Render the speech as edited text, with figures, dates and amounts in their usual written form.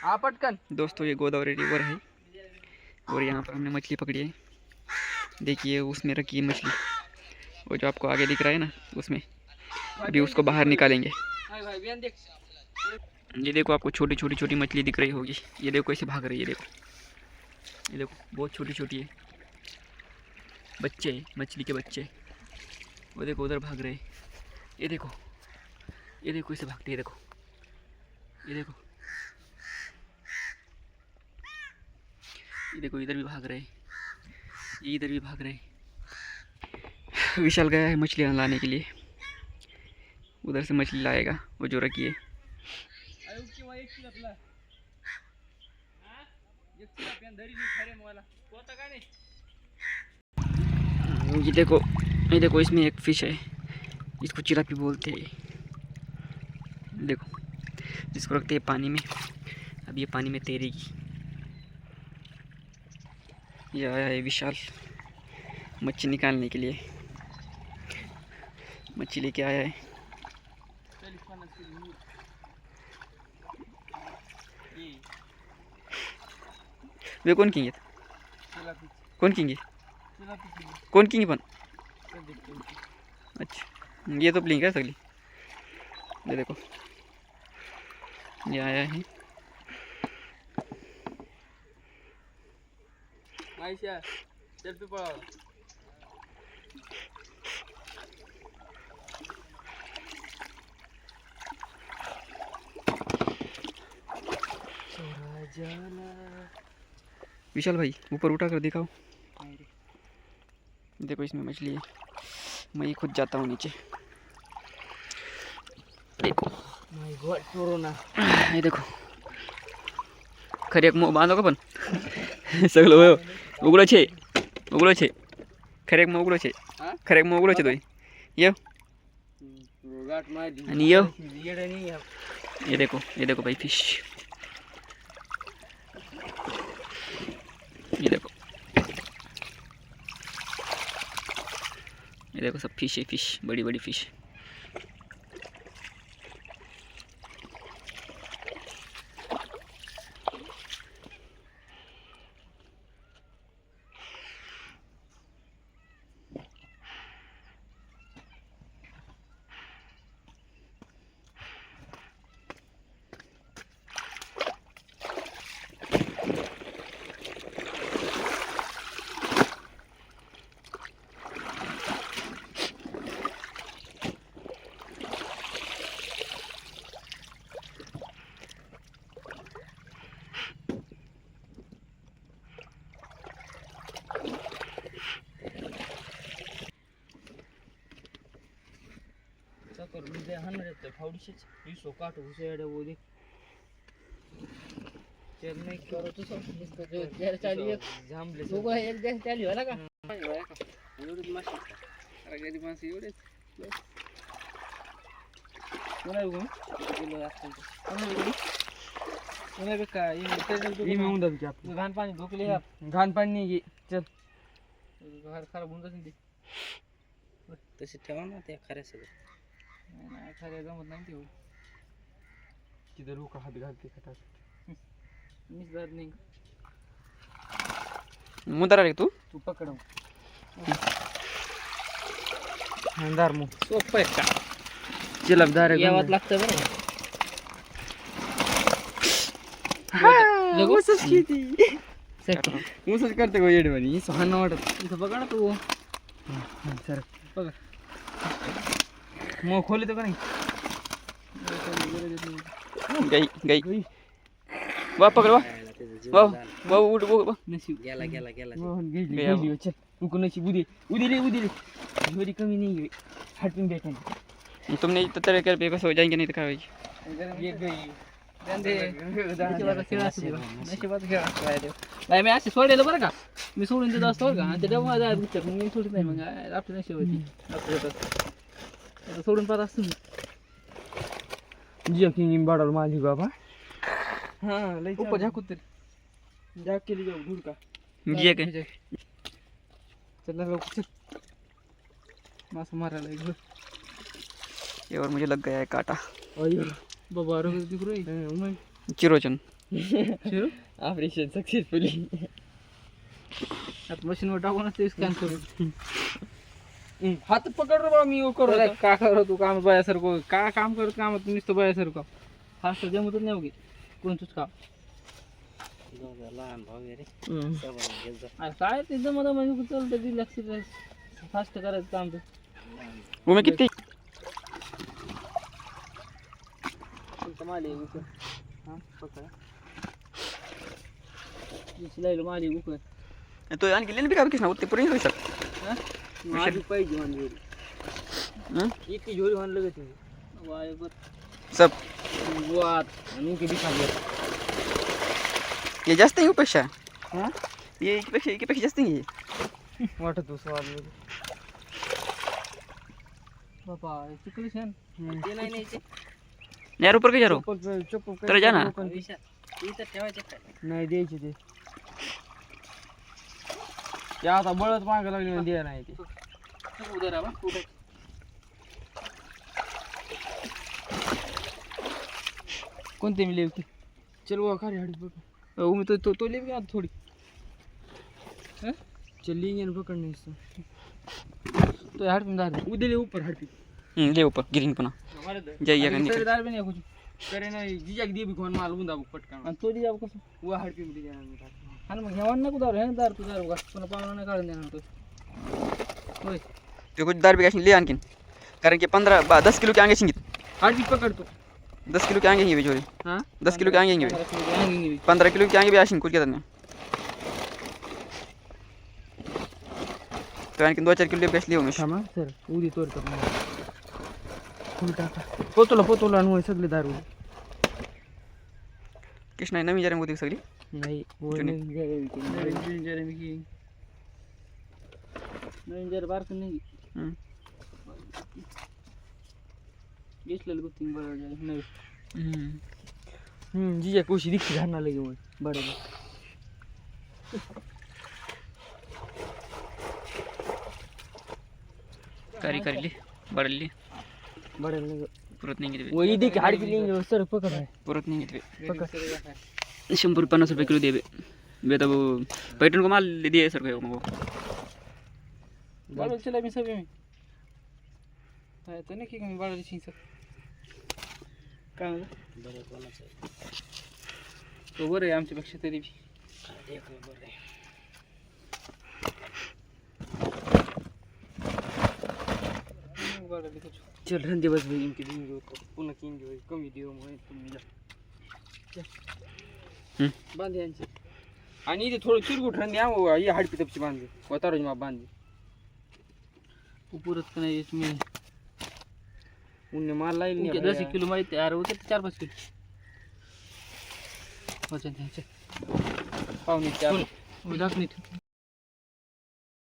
आप पटकन। दोस्तों ये गोदावरी रिवर है और यहाँ पर हमने मछली पकड़ी है। देखिए उसमें रखी है मछली, वो जो आपको आगे दिख रहा है ना उसमें। अभी उसको बाहर निकालेंगे। ये देखो आपको छोटी छोटी छोटी मछली दिख रही होगी। ये देखो कैसे भाग रही है, ये देखो बहुत छोटी छोटी है। बच्चे हैं, मछली के बच्चे। वो देखो उधर भाग रहे हैं। ये देखो कैसे भागती है, देखो ये देखो। ये देखो इधर भी भाग रहे हैं, ये इधर भी भाग रहे हैं। विशाल गया है मछलियाँ लाने के लिए, उधर से मछली लाएगा वो जो रखी है। ये देखो इसमें एक फिश है, इसको चिरापी बोलते हैं। देखो इसको रखते हैं पानी में, अब ये पानी में तैरेगी। ये आया है विशाल मच्छी निकालने के लिए, मच्छी लेके आया है। वे कौन किंगे कौन किंगे कौन किंगे पण। अच्छा ये तो ब्लिंक है सगली। ये देखो ये आया है। आयशा सेल्फी पड़ा। विशाल भाई ऊपर उठा कर दिखाओ। देखो इसमें मछली है, मैं खुद जाता हूँ नीचे। देखो माय गॉड कोरोना। ये देखो खरेक मो बांधो का पण सगळं उघडं छे खरेक मो उघडं छे खरेक मो उघडं छे तो ये आणि ये देखो भाई फिश। ये देखो सब फिश है, फिश बड़ी बड़ी फिश। चेन्नई करो तो सब इसको जो जर चालिए जामले तो को एक देख चाली होला का एवढीच माशी अरे गरी माशी एवढेच कोणा उगो किलो असतं कोणा बे का ये मी उंदर की आप घाण पाणी धुकले आप घाण पाणी घे चल घर खराब होऊन जाते तसे ठेवा ना ते खरे सगळं नाही खरे जमत नाही ते हो किधर रुका हात घालते खटा मिस दर नहीं मुदरा रे तू पकड़ अंधार मु सोपं का चिलबदार आहे यावत लागतं बरं लगो सस्कीती मुसच करते गो येड वाली सहान वाटत इथं बघा ना तू सर बघा मग खोली तो का नाही गई वाह पकड़ वाह उठ वो नशीब गेला गेली चल रुको नशीब उदी ले थोड़ी कमी नहीं है हट में बैठे तुमने तो तरह कर बेबस हो जाएंगे नहीं तो क्या होगी। ये गई गंदे नशिबाचा खेळ असतो नशिबाचा खेळ असतो काय देव नाही मी असे सोडलेलं बरं का मी सोडून देत असतो बरं का आणि ते डबा जाय बुचक मी सोडत नाही मग आपली नशीब होती आपलं सोडून पाहत असतो जियो किंग बाडल माझी बाबा हां लई ऊपर झाकू तरी झाक केली जाऊ दूर का जिया के चल लोग चल मास मारायला एक ये और मुझे लग गया है कांटा और बाबा रोग दिख रही है चिरोचन ऑपरेशन सक्सेसफुली. आता मशीनवर टाकूनच ते स्कॅन करू. हात पकड रे बा, मी करू का करू तू काम बायासारखं का काम करत काम नुसतं बायासारखं फास्ट जमतच नाही उगी कोणतंच काम. लहान भाऊ रे काय ते जमत म्हणजे चालतं रिलॅक्स फास्ट करायचं काम तर. उमे किती माली उकर हां पकड सिलाईला माली उकर तो आणखी लेन बी का किस ना उत्ते पुरी होई सक माझी पाहिजे म्हणजे इतकी जोरी म्हणलं का तुम्ही वाय बर सब वात आणि की दिखाली ये जास्त आहे पेक्षा. हां ये एकीपेक्षा जास्त आहे वाटत स्वाद मध्ये बाबा चिकली छान ते नाही न्यायचे यार ऊपर के जा रो चप्पल तर जा ना. इथं ठेवायचे नाही द्यायचे ते. ते आता बळत मागे लागली म्हणजे द्या नाही ते उद्या बा कुठे कोणते मी लिहिते चल वो खा हाडी बघ मी तो लिह का थोडी चल लिंगे पकडणे तो हाड में दार उद्या ले ऊपर हाडी ले ऊपर गिरिंग पुन्हा जाइए का निकल दार भी नहीं कुछ करे ना जीजा दी भी कोण माल बुंदा पटकन आणि तो दिया कसं वो हाडी मध्ये जाणार मी आणि मग हेवान नको दार हे दार तू दार पण पावला नाही काढून देणार तो होय ते कुछ दार भी ले आणखीन कारण की 10 किलो के आगे सिंगित हाडी पकडतो 10 किलो के आगे ही बेचोरी. हां 10 किलो के आगे ही 15 किलो के आगे भी आशिन कुछ कहता नहीं तो आणखीन 2-4 किलो बेच लियो मी. थांबा सर उदी तोडतो फुल टाका पोतोला आणि सगळे दारू कृष्णा नवीन जरा होती सगळी नाही नवीन जरा बारक नाही घेतलेलं बघ तीन बरोबर नाही जीजा कोशी दिखी घालणार लगे मग बरोबर कारी ले बडली बड़े लगे परत नाही घेतवे वो इदी की हाडकी लेंगे सर पकड़ है परत नहीं घेतवे पकड़ 150 रुपये किलो देबे बे तब पैठण को माल दिए सर को मगो बाल चला मी सब में है तो नहीं कि मैं बाल छी सर काय बरे कोणाचं तो बरे आमच्या पेक्षा तरी भी एक बरे बाल देखो चल रंदे बस भाई इनके दिन जो पुन्हा किंग भाई कमी देऊ म्हणून तुम्ही जा बांधे यांचे आणि इथे थोडं चिरगुट रंदे आ ये हाडपी तपची बांधली वतारोज मा बांधली पुरत का नाही तुम्ही उन्ने माल लाईल नाही 10 किलो माहिती यार होते 4-5 किलो वजन द्यायचे पावणे 4 उदाक नीट